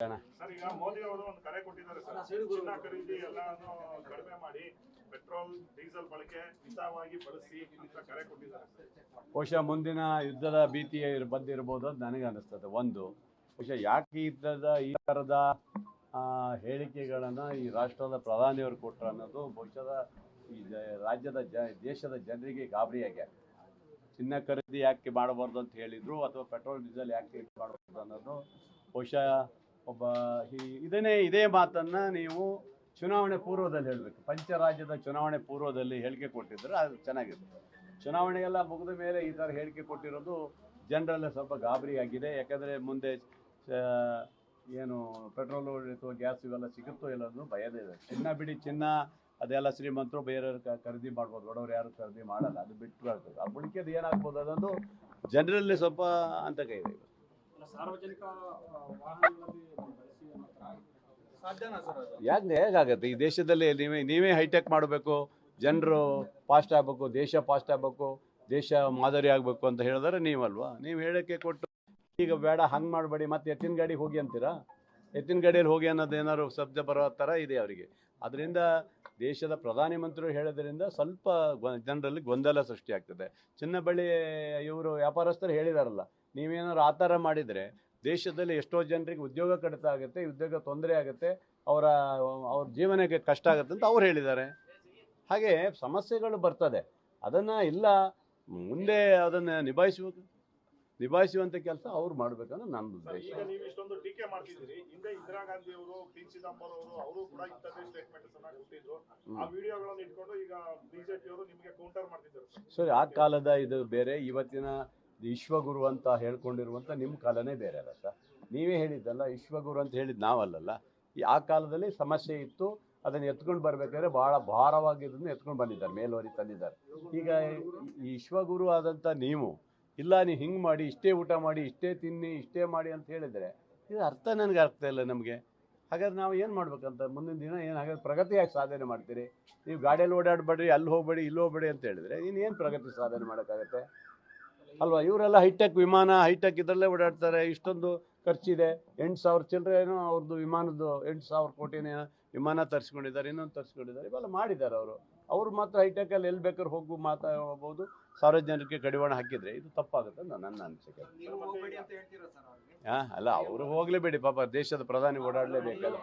Sir ಈಗ ಮೋದಿ ಅವರು ಒಂದು ಕರೆ ಕೊಟ್ಟಿದ್ದಾರೆ ಸರ್, ಚಿನ್ನ ಖರೀದಿ ಎಲ್ಲಾನು ಕಡಿಮೆ ಮಾಡಿ ಪೆಟ್ರೋಲ್ ಡೀಸೆಲ್ ಬಳಕೆ ಮಿತವಾಗಿ ಬಳಸಿ ಅಂತ ಕರೆ ಕೊಟ್ಟಿದ್ದಾರೆ. ಬಹುಶಃ ಮುಂದಿನ ಯುದ್ಧದ ಭೀತಿ ಬಂದಿರಬಹುದು ಅಂತ ನನಗೆ ಅನಿಸ್ತದೆ. ಒಂದು ಬಹುಶಃ ಯಾಕೆ ಈ ಥರದ ಹೇಳಿಕೆಗಳನ್ನು ಈ ರಾಷ್ಟ್ರದ ಪ್ರಧಾನಿಯವರು ಕೊಟ್ಟರು ಅನ್ನೋದು ಬಹುಶಃ ಈ ರಾಜ್ಯದ ದೇಶದ ಜನರಿಗೆ ಗಾಬರಿಯಾಗ್ಯಾರ. ಚಿನ್ನ ಖರೀದಿ ಯಾಕೆ ಮಾಡಬಾರ್ದು ಅಂತ ಹೇಳಿದರು ಅಥವಾ ಪೆಟ್ರೋಲ್ ಡೀಸೆಲ್ ಯಾಕೆ ಮಾಡಬಾರ್ದು ಅನ್ನೋದು ಬಹುಶಃ ಇದೇ ಮಾತನ್ನು ನೀವು ಚುನಾವಣೆ ಪೂರ್ವದಲ್ಲಿ ಹೇಳಬೇಕು. ಪಂಚರಾಜ್ಯದ ಚುನಾವಣೆ ಪೂರ್ವದಲ್ಲಿ ಹೇಳಿಕೆ ಕೊಟ್ಟಿದ್ದರೆ ಅದು ಚೆನ್ನಾಗಿರುತ್ತೆ. ಚುನಾವಣೆಗೆಲ್ಲ ಮುಗಿದ ಮೇಲೆ ಈ ಥರ ಹೇಳಿಕೆ ಕೊಟ್ಟಿರೋದು ಜನರಲ್ಲೇ ಸ್ವಲ್ಪ ಗಾಬರಿಯಾಗಿದೆ. ಯಾಕಂದರೆ ಮುಂದೆ ಏನು ಪೆಟ್ರೋಲು ಅಥವಾ ಗ್ಯಾಸ್ ಇವೆಲ್ಲ ಸಿಗುತ್ತೋ ಇಲ್ಲ ಅನ್ನೋದು ಭಯದೇ ಇದೆ. ಚಿನ್ನ ಬಿಡಿ, ಚಿನ್ನ ಅದೆಲ್ಲ ಶ್ರೀಮಂತರು ಬೇರೆಯವ್ರು ಖರೀದಿ ಮಾಡ್ಬೋದು, ಬಡವರು ಯಾರು ಖರೀದಿ ಮಾಡಲ್ಲ, ಅದು ಬಿಟ್ಟು ಬರ್ತದೆ. ಆ ಬುಳಿಕೆದು ಏನಾಗ್ಬೋದು ಅನ್ನೋದು ಜನರಲ್ಲಿ ಸ್ವಲ್ಪ ಅಂತಕ ಇದೆ. ಸಾರ್ವಜನಿಕ ವಾಹನಗಳಲ್ಲಿ ಹೇಗಾಗತ್ತೆ ಈ ದೇಶದಲ್ಲಿ? ನೀವೇ ಹೈಟೆಕ್ ಮಾಡಬೇಕು, ಜನರು ಫಾಸ್ಟ್ ಆಗಬೇಕು, ದೇಶ ಫಾಸ್ಟ್ ಆಗಬೇಕು, ದೇಶ ಮಾದರಿ ಆಗಬೇಕು ಅಂತ ಹೇಳಿದ್ರೆ ನೀವಲ್ವಾ? ನೀವು ಹೇಳಿಕೆ ಕೊಟ್ಟು ಈಗ ಬೇಡ ಹಂಗೆ ಮಾಡಬೇಡಿ ಮತ್ತೆ ಎತ್ತಿನ ಗಾಡಿಗೆ ಹೋಗಿ ಅಂತೀರಾ? ಎತ್ತಿನ ಗಾಡಿಯಲ್ಲಿ ಹೋಗಿ ಅನ್ನೋದು ಏನಾದ್ರು ಶಬ್ದ ಬರೋ ಥರ ಇದೆ ಅವರಿಗೆ. ಅದರಿಂದ ದೇಶದ ಪ್ರಧಾನಿ ಮಂತ್ರಿಗಳು ಹೇಳೋದ್ರಿಂದ ಸ್ವಲ್ಪ ಜನರಲ್ಲಿ ಗೊಂದಲ ಸೃಷ್ಟಿಯಾಗ್ತದೆ. ಚಿನ್ನ ಬಳಿ ಇವರು ವ್ಯಾಪಾರಸ್ಥರು ಹೇಳಿದಾರಲ್ಲ, ನೀವೇನಾದ್ರು ಆ ಥರ ಮಾಡಿದರೆ ದೇಶದಲ್ಲಿ ಎಷ್ಟೋ ಜನರಿಗೆ ಉದ್ಯೋಗ ಕಡಿತ ಆಗುತ್ತೆ, ಉದ್ಯೋಗ ತೊಂದರೆ ಆಗುತ್ತೆ, ಅವ್ರ ಜೀವನಕ್ಕೆ ಕಷ್ಟ ಆಗುತ್ತೆ ಅಂತ ಅವ್ರು ಹೇಳಿದ್ದಾರೆ. ಹಾಗೆ ಸಮಸ್ಯೆಗಳು ಬರ್ತದೆ, ಅದನ್ನು ಇಲ್ಲ ಮುಂದೆ ಅದನ್ನು ನಿಭಾಯಿಸುವಂಥ ಕೆಲಸ ಅವ್ರು ಮಾಡಬೇಕನ್ನೋ ನನ್ನ ಉದ್ದೇಶ. ಈಗ ನೀವು ಇಷ್ಟೊಂದು ಟೀಕೆ ಮಾಡ್ತಿದ್ದೀರಿ, ಹಿಂದೆ ಇಂದಿರಾ ಗಾಂಧಿ ಅವರು, ಪಿ ಚಿದಂಬರಂ ಅವರು ಕೂಡ ಇಂಥದ್ದೇ ಸ್ಟೇಟ್ಮೆಂಟ್ಸ್ ಅನ್ನ ಕೊಟ್ಟಿದ್ರು. ಆ ವಿಡಿಯೋಗಳನ್ನು ಇಟ್ಕೊಂಡು ಈಗ ಬಿಜೆಪಿ ಅವರು ನಿಮಗೆ ಕೌಂಟರ್ ಮಾಡ್ತಿದ್ದಾರೆ. ಸರಿ, ಆ ಕಾಲದ ಇದು ಬೇರೆ, ಇವತ್ತಿನ ವಿಶ್ವಗುರು ಅಂತ ಹೇಳ್ಕೊಂಡಿರುವಂಥ ನಿಮ್ಮ ಕಾಲನೇ ಬೇರೆ ಅಲ್ಲ ಸರ್. ನೀವೇ ಹೇಳಿದ್ದಲ್ಲ, ವಿಶ್ವಗುರು ಅಂತ ಹೇಳಿದ್ದು ನಾವಲ್ಲಲ್ಲ. ಆ ಕಾಲದಲ್ಲಿ ಸಮಸ್ಯೆ ಇತ್ತು, ಅದನ್ನು ಎತ್ಕೊಂಡು ಬರಬೇಕಾದ್ರೆ ಭಾಳ ಭಾರವಾಗಿದ್ದನ್ನು ಎತ್ಕೊಂಡು ಬಂದಿದ್ದಾರೆ, ಮೇಲ್ವರಿ ತಂದಿದ್ದಾರೆ. ಈಗ ಈ ವಿಶ್ವಗುರು ಆದಂಥ ನೀವು ಇಲ್ಲ, ನೀವು ಹಿಂಗೆ ಮಾಡಿ, ಇಷ್ಟೇ ಊಟ ಮಾಡಿ, ಇಷ್ಟೇ ತಿನ್ನಿ, ಇಷ್ಟೇ ಮಾಡಿ ಅಂತ ಹೇಳಿದರೆ ಇದು ಅರ್ಥ ನನಗೆ ಆಗ್ತಾ ಇಲ್ಲ ನಮಗೆ. ಹಾಗಾದ್ರೆ ನಾವು ಏನು ಮಾಡ್ಬೇಕಂತ ಮುಂದಿನ ದಿನ ಏನು ಹಾಗಾದ್ರೆ ಪ್ರಗತಿಯಾಗಿ ಸಾಧನೆ ಮಾಡ್ತೀರಿ? ನೀವು ಗಾಡಿಯಲ್ಲಿ ಓಡಾಡಬೇಡ್ರಿ, ಅಲ್ಲಿ ಹೋಗಬೇಡಿ, ಇಲ್ಲಿ ಹೋಗಬೇಡಿ ಅಂತ ಹೇಳಿದರೆ ಏನು ಪ್ರಗತಿ ಸಾಧನೆ ಮಾಡೋಕ್ಕಾಗತ್ತೆ ಅಲ್ವಾ? ಇವರೆಲ್ಲ ಹೈಟೆಕ್ ವಿಮಾನ, ಹೈಟೆಕ್ ಇದರಲ್ಲೇ ಓಡಾಡ್ತಾರೆ. ಇಷ್ಟೊಂದು ಖರ್ಚಿದೆ, 8,000 ಚಿಲ್ಲರೆನೋ ಅವ್ರದ್ದು ವಿಮಾನದ್ದು, 8,000 ಕೋಟಿನ ವಿಮಾನ ತರಿಸ್ಕೊಂಡಿದ್ದಾರೆ, ಇನ್ನೊಂದು ತರಿಸ್ಕೊಂಡಿದ್ದಾರೆ, ಇವೆಲ್ಲ ಮಾಡಿದ್ದಾರೆ ಅವರು ಮಾತ್ರ ಹೈಟೆಕಲ್ಲಿ ಎಲ್ಲಿ ಬೇಕಾದ್ರೂ ಹೋಗಿ ಮಾತಾಡ್ಬೋದು. ಸಾರ್ವಜನಿಕರಿಗೆ ಕಡಿವಾಣ ಹಾಕಿದರೆ ಇದು ತಪ್ಪಾಗುತ್ತೆ ಅಂತ ನನ್ನ ಅನಿಸಿಕೆ. ಅಲ್ಲ, ಅವರು ಹೋಗಲೇಬೇಡಿ, ಪಾಪ ದೇಶದ ಪ್ರಧಾನಿ ಓಡಾಡಲೇಬೇಕಲ್ಲ.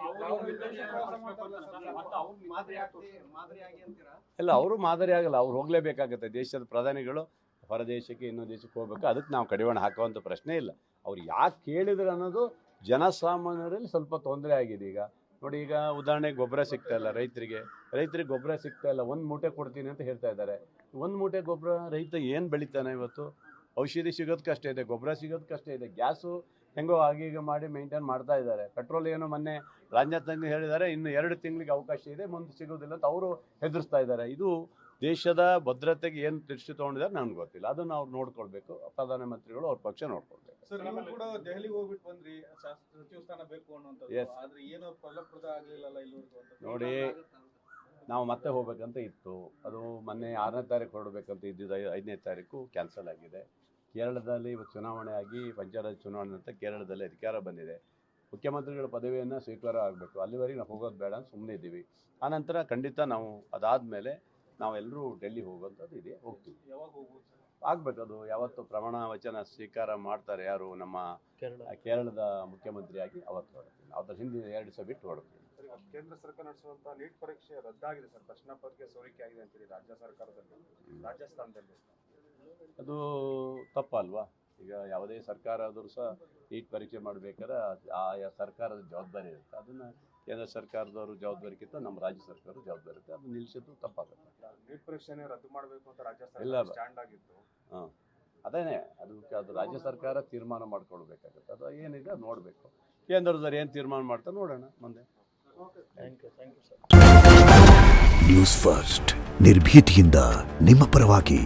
ಇಲ್ಲ, ಅವರು ಮಾದರಿ ಆಗಲ್ಲ, ಅವ್ರು ಹೋಗಲೇಬೇಕಾಗತ್ತೆ. ದೇಶದ ಪ್ರಧಾನಿಗಳು ಹೊರದೇಶಕ್ಕೆ ಇನ್ನೊಂದು ದೇಶಕ್ಕೆ ಹೋಗ್ಬೇಕು, ಅದಕ್ಕೆ ನಾವು ಕಡಿವಾಣ ಹಾಕುವಂಥ ಪ್ರಶ್ನೆ ಇಲ್ಲ. ಅವ್ರು ಯಾಕೆ ಕೇಳಿದ್ರು ಅನ್ನೋದು ಜನಸಾಮಾನ್ಯರಲ್ಲಿ ಸ್ವಲ್ಪ ತೊಂದರೆ ಆಗಿದೆ. ಈಗ ನೋಡಿ, ಈಗ ಉದಾಹರಣೆಗೆ ಗೊಬ್ಬರ ಸಿಗ್ತಾಯಿಲ್ಲ ರೈತರಿಗೆ ಗೊಬ್ಬರ ಸಿಗ್ತಾಯಿಲ್ಲ. 1 ಮೂಟೆ ಕೊಡ್ತೀನಿ ಅಂತ ಹೇಳ್ತಾ ಇದ್ದಾರೆ. 1 ಮೂಟೆ ಗೊಬ್ಬರ ರೈತ ಏನು ಬೆಳಿತಾನೆ ಇವತ್ತು? ಔಷಧಿ ಸಿಗೋದು ಕಷ್ಟ ಇದೆ, ಗೊಬ್ಬರ ಸಿಗೋದು ಕಷ್ಟ ಇದೆ, ಗ್ಯಾಸು ಹೆಂಗೋ ಆಗೀಗ ಮಾಡಿ ಮೇಂಟೈನ್ ಮಾಡ್ತಾ ಇದ್ದಾರೆ. ಪೆಟ್ರೋಲ್ ಏನೋ ಮೊನ್ನೆ ರಾಜನಾಥ್ ಹೇಳಿದ್ದಾರೆ, ಇನ್ನು 2 ತಿಂಗಳಿಗೆ ಅವಕಾಶ ಇದೆ, ಮುಂದೆ ಸಿಗೋದಿಲ್ಲ ಅಂತ ಅವರು ಹೆದರ್ಸ್ತಾ ಇದ್ದಾರೆ. ಇದು ದೇಶದ ಭದ್ರತೆಗೆ ಏನು ದೃಷ್ಟಿ ತೊಗೊಂಡಿದ್ದಾರೆ ನನಗೆ ಗೊತ್ತಿಲ್ಲ. ಅದನ್ನು ಅವ್ರು ನೋಡ್ಕೊಳ್ಬೇಕು, ಪ್ರಧಾನಮಂತ್ರಿಗಳು ಅವ್ರ ಪಕ್ಷ ನೋಡ್ಕೊಳ್ಬೇಕು. ಸರ್, ನೀವು ಕೂಡ ದೆಹಲಿಗೆ ಹೋಗ್ಬಿಟ್ಟು ಬಂದ್ರಿ, ಸಚಿವ ಸ್ಥಾನ ಬೇಕು ಅನ್ನುವಂಥದ್ದು. ಆದ್ರೆ ಏನೋ ಫಲಪ್ರದ ಆಗಲಿಲ್ಲಲ್ಲ ಇಲ್ಲಿವರೆಗೂ. ನೋಡಿ, ನಾವು ಮತ್ತೆ ಹೋಗ್ಬೇಕಂತ ಇತ್ತು. ಅದು ಮೊನ್ನೆ 6ನೇ ತಾರೀಕು ಹೊರಡಬೇಕಂತ ಇದ್ದಿದ್ದು, 5ನೇ ತಾರೀಕು ಕ್ಯಾನ್ಸಲ್ ಆಗಿದೆ. ಕೇರಳದಲ್ಲಿ ಇವತ್ತು ಚುನಾವಣೆ ಆಗಿ, ಪಂಚಾಯತ್ ಚುನಾವಣೆ ಅಂತ ಕೇರಳದಲ್ಲಿ ಅಧಿಕಾರ ಬಂದಿದೆ. ಮುಖ್ಯಮಂತ್ರಿಗಳ ಪದವಿಯನ್ನು ಸ್ವೀಕಾರ ಆಗಬೇಕು. ಅಲ್ಲಿವರೆಗೆ ನಾವು ಹೋಗೋದು ಬೇಡ ಅಂತ ಸುಮ್ಮನೆ ಇದ್ದೀವಿ. ಆನಂತರ ಖಂಡಿತ ನಾವು ಅದಾದಮೇಲೆ ನಾವೆಲ್ಲರೂ ಡೆಲ್ಲಿ ಹೋಗುವಂಥದ್ದು ಇದೆ, ಹೋಗ್ತೀವಿ. ಯಾವಾಗ ಹೋಗ್ಬೋದು ಆಗಬೇಕು? ಅದು ಯಾವತ್ತು ಪ್ರಮಾಣ ವಚನ ಸ್ವೀಕಾರ ಮಾಡ್ತಾರೆ ಯಾರು ನಮ್ಮ ಕೇರಳದ ಮುಖ್ಯಮಂತ್ರಿಯಾಗಿ ಅವತ್ತು ಹೊರಡ್ತೀನಿ. ಅದರ ಹಿಂದಿನ 2 ದಿವಸ ಬಿಟ್ಟು ಹೊರಡ್ತೀನಿ. ಕೇಂದ್ರ ಸರ್ಕಾರ ನಡೆಸುವಂತ ನೀಟ್ ಪರೀಕ್ಷೆ ರದ್ದಾಗಿದೆ ಸರ್, ಪ್ರಶ್ನೆ ಪತ್ರಿಕೆ ಸೋರಿಕೆ ಆಗಿದೆ ಅಂತೀರಿ ರಾಜ್ಯ ಸರ್ಕಾರದಲ್ಲಿ, ರಾಜಸ್ಥಾನದಲ್ಲಿ. ಅದು ತಪ್ಪಲ್ವಾ? ಈಗ ಯಾವುದೇ ಸರ್ಕಾರ ಆದರೂ ಸಹ ನೀಟ್ ಪರೀಕ್ಷೆ ಮಾಡಬೇಕಾದ್ರೆ ಆಯಾ ಸರ್ಕಾರದ ಜವಾಬ್ದಾರಿ ಇರುತ್ತೆ. ಅದನ್ನು ಕೇಂದ್ರ ಸರ್ಕಾರದವರು ಜವಾಬ್ದಾರಿಗಿಂತ ನಮ್ಮ ರಾಜ್ಯ ಸರ್ಕಾರ ಜವಾಬ್ದಾರಿ ಇರುತ್ತೆ. ಅದು ನಿಲ್ಲಿಸೋದು ತಪ್ಪಾಗುತ್ತೆ. ನೀಟ್ ಪರೀಕ್ಷೆನೇ ರದ್ದು ಮಾಡಬೇಕು ಅಂತ ರಾಜ್ಯ ಸರ್ಕಾರ ಇಲ್ಲ ಸ್ಟ್ಯಾಂಡ್ ಆಗಿತ್ತು. ಅದೇನೇ, ಅದು ರಾಜ್ಯ ಸರ್ಕಾರ ತೀರ್ಮಾನ ಮಾಡ್ಕೊಳ್ಬೇಕಾಗುತ್ತೆ. ಅದು ಏನಿದೆ ಅದು ನೋಡಬೇಕು. ಕೇಂದ್ರದವ್ರು ಏನು ತೀರ್ಮಾನ ಮಾಡ್ತಾರೆ ನೋಡೋಣ ಮುಂದೆ. Thank you sir. News first, ನಿರ್ಭೀತಿಯಿಂದ ನಿಮ್ಮ ಪರವಾಗಿ.